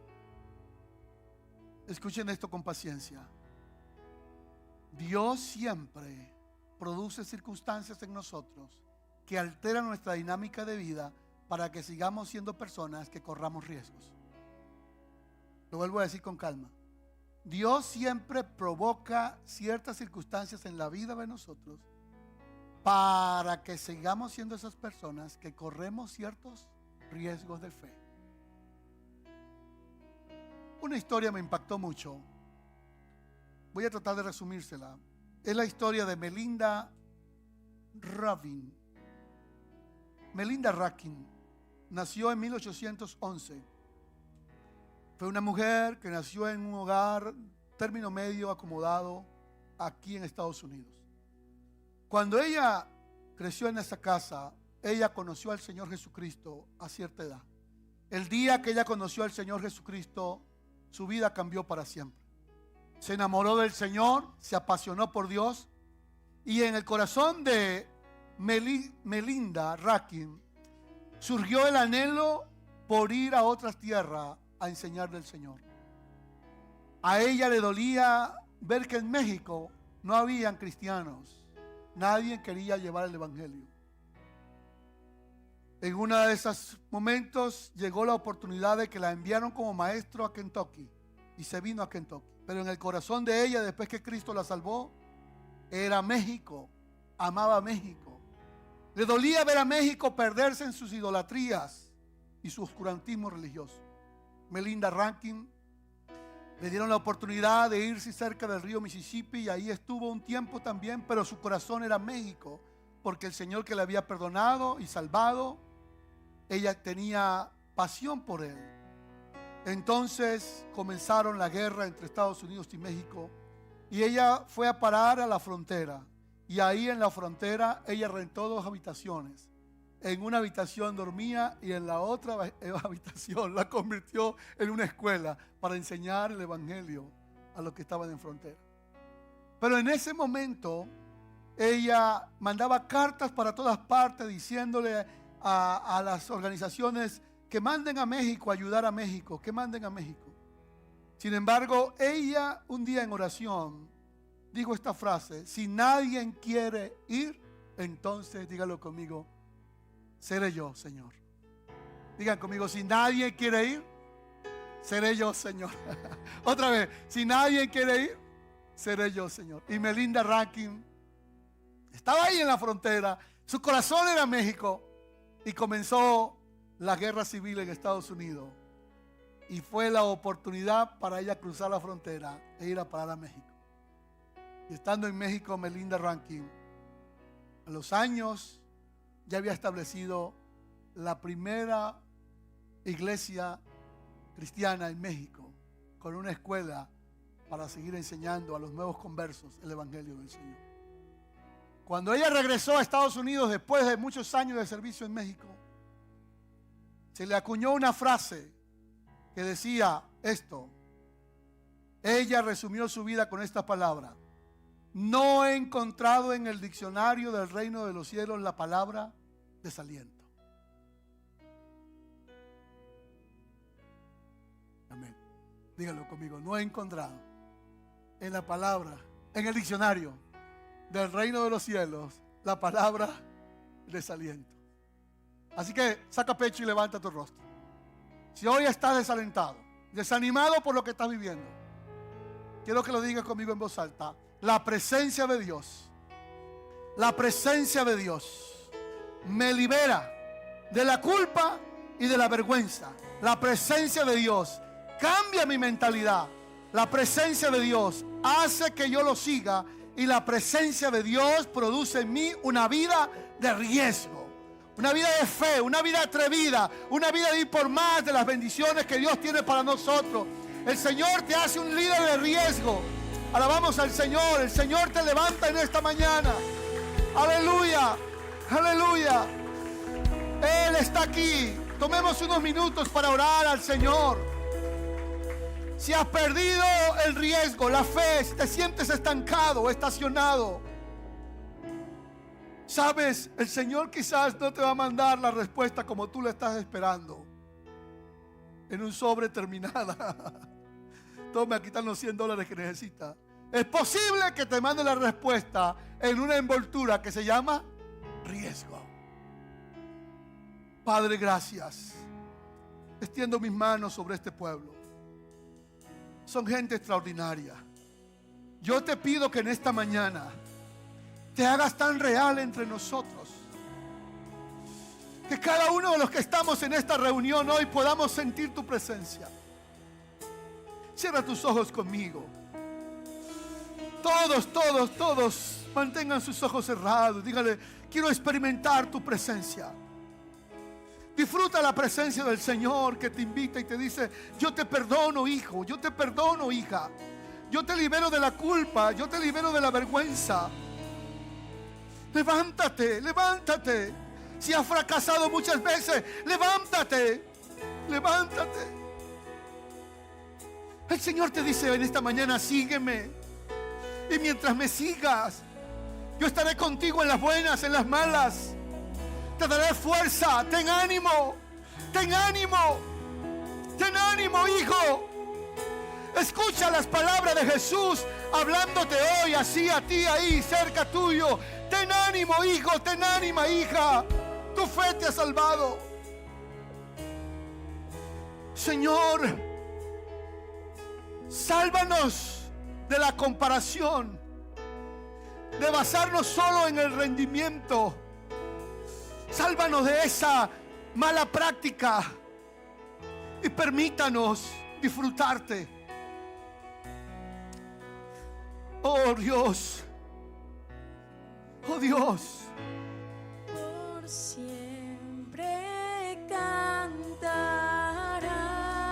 Escuchen esto con paciencia. Dios siempre produce circunstancias en nosotros que alteran nuestra dinámica de vida para que sigamos siendo personas que corramos riesgos. Lo vuelvo a decir con calma. Dios siempre provoca ciertas circunstancias en la vida de nosotros para que sigamos siendo esas personas que corremos ciertos riesgos de fe. Una historia me impactó mucho. Voy a tratar de resumírsela. Es la historia de Melinda Ravin. Melinda Rakin nació en 1811. Fue una mujer que nació en un hogar término medio acomodado aquí en Estados Unidos. Cuando ella creció en esa casa, ella conoció al Señor Jesucristo a cierta edad. El día que ella conoció al Señor Jesucristo, su vida cambió para siempre. Se enamoró del Señor, se apasionó por Dios, y en el corazón de Melinda Rakin surgió el anhelo por ir a otras tierras a enseñar del Señor. A ella le dolía ver que en México no habían cristianos. Nadie quería llevar el evangelio. En uno de esos momentos llegó la oportunidad de que la enviaron como maestro a Kentucky y se vino a Kentucky. Pero en el corazón de ella, después que Cristo la salvó, era México. Amaba México. Le dolía ver a México perderse en sus idolatrías y su oscurantismo religioso. Melinda Rakin le dieron la oportunidad de irse cerca del río Mississippi y ahí estuvo un tiempo también, pero su corazón era México, porque el Señor que le había perdonado y salvado, ella tenía pasión por él. Entonces comenzaron la guerra entre Estados Unidos y México y ella fue a parar a la frontera, y ahí en la frontera ella rentó 2 habitaciones. En una habitación dormía y en la otra habitación la convirtió en una escuela para enseñar el evangelio a los que estaban en frontera. Pero en ese momento ella mandaba cartas para todas partes diciéndole a las organizaciones que manden a México, a ayudar a México, que manden a México. Sin embargo, ella un día en oración dijo esta frase: si nadie quiere ir, entonces dígalo conmigo, seré yo, Señor. Digan conmigo, si nadie quiere ir, seré yo, Señor. Otra vez, si nadie quiere ir, seré yo, Señor. Y Melinda Rakin estaba ahí en la frontera, su corazón era México, y comenzó la guerra civil en Estados Unidos. Y fue la oportunidad para ella cruzar la frontera e ir a parar a México. Y estando en México, Melinda Rankin, a los años, ya había establecido la primera iglesia cristiana en México, con una escuela para seguir enseñando a los nuevos conversos el evangelio del Señor. Cuando ella regresó a Estados Unidos después de muchos años de servicio en México, se le acuñó una frase que decía esto. Ella resumió su vida con esta palabra: no he encontrado en el diccionario del reino de los cielos la palabra desaliento. Amén. Díganlo conmigo. No he encontrado en la palabra, en el diccionario del reino de los cielos, la palabra desaliento. Así que saca pecho y levanta tu rostro. Si hoy estás desalentado, desanimado por lo que estás viviendo, quiero que lo digas conmigo en voz alta. La presencia de Dios me libera de la culpa y de la vergüenza. La presencia de Dios cambia mi mentalidad. La presencia de Dios hace que yo lo siga, y la presencia de Dios produce en mí una vida de riesgo, una vida de fe, una vida atrevida, una vida de ir por más de las bendiciones que Dios tiene para nosotros. El Señor te hace un líder de riesgo. Alabamos al Señor. El Señor te levanta en esta mañana. Aleluya, aleluya. Él está aquí. Tomemos unos minutos para orar al Señor. Si has perdido el riesgo, la fe, si te sientes estancado o estacionado, sabes, el Señor quizás no te va a mandar la respuesta como tú la estás esperando, en un sobre terminada. Tome, aquí están los $100 que necesita. Es posible que te mande la respuesta en una envoltura que se llama riesgo. Padre, gracias. Extiendo mis manos sobre este pueblo. Son gente extraordinaria. Yo te pido que en esta mañana te hagas tan real entre nosotros, que cada uno de los que estamos en esta reunión hoy podamos sentir tu presencia. Cierra tus ojos conmigo. Todos mantengan sus ojos cerrados. Dígale: quiero experimentar tu presencia. Disfruta la presencia del Señor, que te invita y te dice: yo te perdono, hijo, yo te perdono, hija. Yo te libero de la culpa, yo te libero de la vergüenza. Levántate, levántate. Si has fracasado muchas veces, levántate, levántate. El Señor te dice en esta mañana: sígueme. Y mientras me sigas, yo estaré contigo en las buenas, en las malas. Te daré fuerza. Ten ánimo, ten ánimo, ten ánimo, hijo. Escucha las palabras de Jesús hablándote hoy así a ti ahí cerca tuyo. Ten ánimo, hijo, ten ánimo, hija. Tu fe te ha salvado. Señor, sálvanos de la comparación, de basarnos solo en el rendimiento. Sálvanos de esa mala práctica y permítanos disfrutarte. Oh Dios, oh Dios.
Por siempre cantará.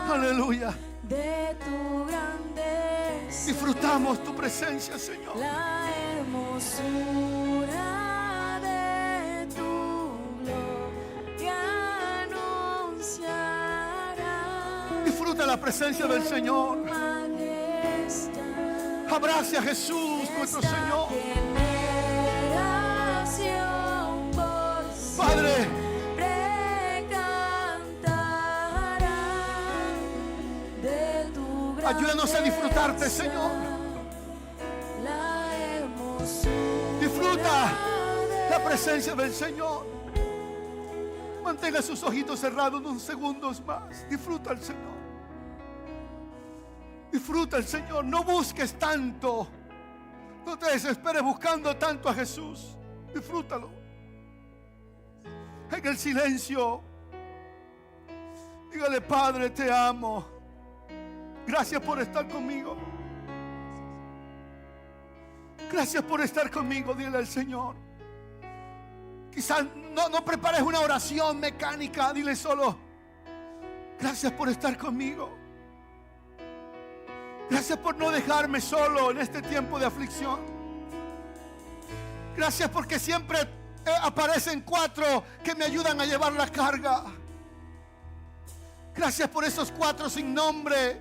Aleluya.
De tu grandeza.
Disfrutamos tu presencia, Señor.
La hermosura de tu gloria anunciará.
Disfruta la presencia del Señor.
Majestad.
Abrace a Jesús, nuestro Señor.
Generación por
Padre,
siempre cantará de tu grandeza.
ayúdanos a disfrutarte, Señor.
La hermosura.
Disfruta la presencia del Señor. Mantenga sus ojitos cerrados unos segundos más. Disfruta al Señor. Disfruta al Señor. No busques tanto. No te desesperes buscando tanto a Jesús. Disfrútalo. en el silencio. Dígale: Padre, te amo. Gracias por estar conmigo. Gracias por estar conmigo. Dile al Señor. Quizás no prepares una oración mecánica. Dile solo: gracias por estar conmigo. Gracias por no dejarme solo en este tiempo de aflicción. Gracias porque siempre aparecen 4 que me ayudan a llevar la carga. Gracias por esos 4 sin nombre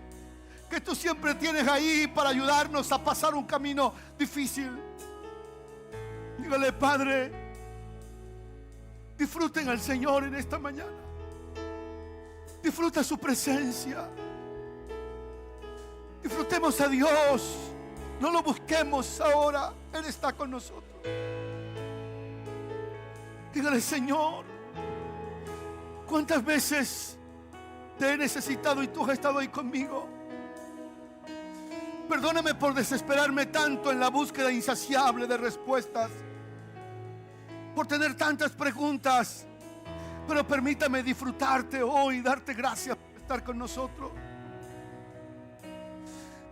que tú siempre tienes ahí para ayudarnos a pasar un camino difícil. Dígale: Padre, disfruten al Señor en esta mañana. Disfruta su presencia. Disfrutemos a Dios. No lo busquemos ahora. Él está con nosotros. Dígale: Señor, ¿cuántas veces te he necesitado y tú has estado ahí conmigo? Perdóname por desesperarme tanto en la búsqueda insaciable de respuestas, por tener tantas preguntas, pero permítame disfrutarte hoy y darte gracias por estar con nosotros.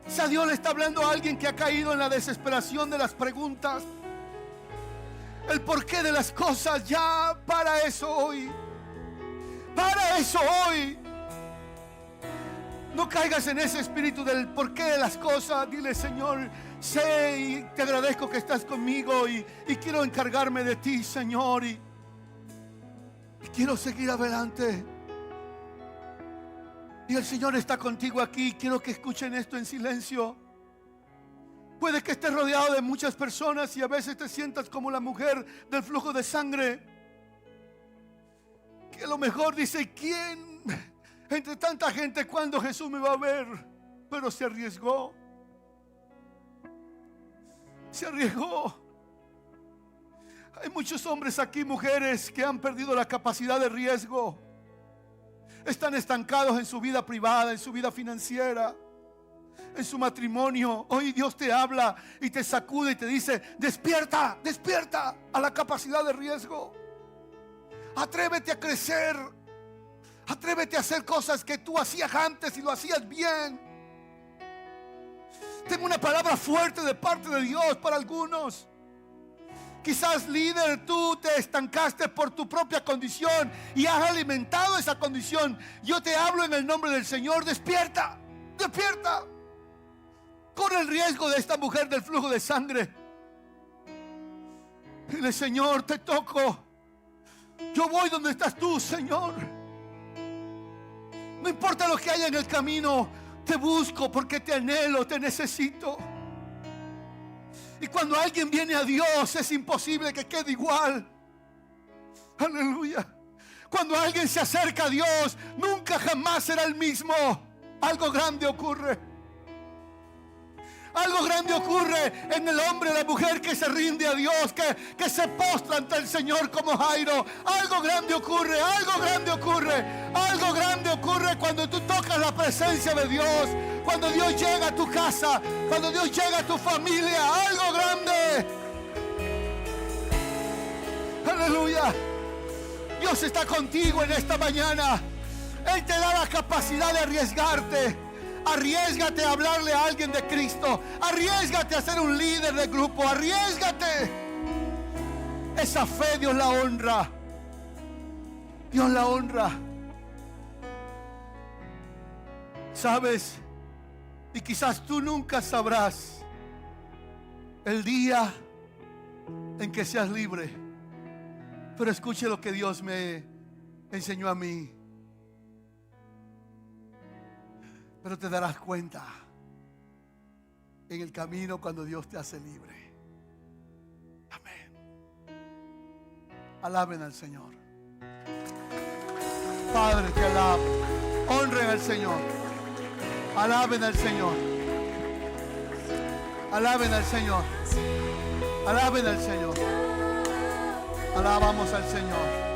Quizá Dios le está hablando a alguien que ha caído en la desesperación de las preguntas, el porqué de las cosas. Ya para eso hoy. Para eso hoy. No caigas en ese espíritu del porqué de las cosas. Dile: Señor, sé y te agradezco que estás conmigo y quiero encargarme de ti, Señor, y quiero seguir adelante. Y el Señor está contigo aquí. Quiero que escuchen esto en silencio. Puede que estés rodeado de muchas personas y a veces te sientas como la mujer del flujo de sangre, que a lo mejor dice: ¿quién entre tanta gente, cuándo Jesús me va a ver? Pero se arriesgó. Se arriesgó. Hay muchos hombres aquí, mujeres, que han perdido la capacidad de riesgo. Están estancados en su vida privada, en su vida financiera, en su matrimonio. Hoy Dios te habla y te sacude y te dice: despierta, despierta a la capacidad de riesgo. Atrévete a crecer. Atrévete a hacer cosas que tú hacías antes y lo hacías bien. Tengo una palabra fuerte de parte de Dios para algunos. Quizás, líder, tú te estancaste por tu propia condición y has alimentado esa condición. Yo te hablo en el nombre del Señor: despierta, despierta. Corre el riesgo de esta mujer del flujo de sangre. Dile: Señor, te toco. Yo voy donde estás tú, Señor. No importa lo que haya en el camino, te busco porque te anhelo, te necesito. Y cuando alguien viene a Dios, es imposible que quede igual. Aleluya. Cuando alguien se acerca a Dios, nunca jamás será el mismo. Algo grande ocurre. Algo grande ocurre en el hombre o la mujer que se rinde a Dios, que se postra ante el Señor como Jairo. Algo grande ocurre, algo grande ocurre. Algo grande ocurre cuando tú tocas la presencia de Dios. Cuando Dios llega a tu casa, cuando Dios llega a tu familia. Algo grande. Aleluya. Dios está contigo en esta mañana. Él te da la capacidad de arriesgarte. Arriésgate a hablarle a alguien de Cristo. Arriésgate a ser un líder de grupo. Arriésgate. Esa fe Dios la honra. Dios la honra. ¿Sabes? Y quizás tú nunca sabrás el día en que seas libre. Pero escuche lo que Dios me enseñó a mí. Pero te darás cuenta en el camino cuando Dios te hace libre. Amén. Alaben al Señor. Padre, te alabo. Honren al Señor. Alaben al Señor. Alaben al Señor. Alaben al Señor. Alabamos al Señor.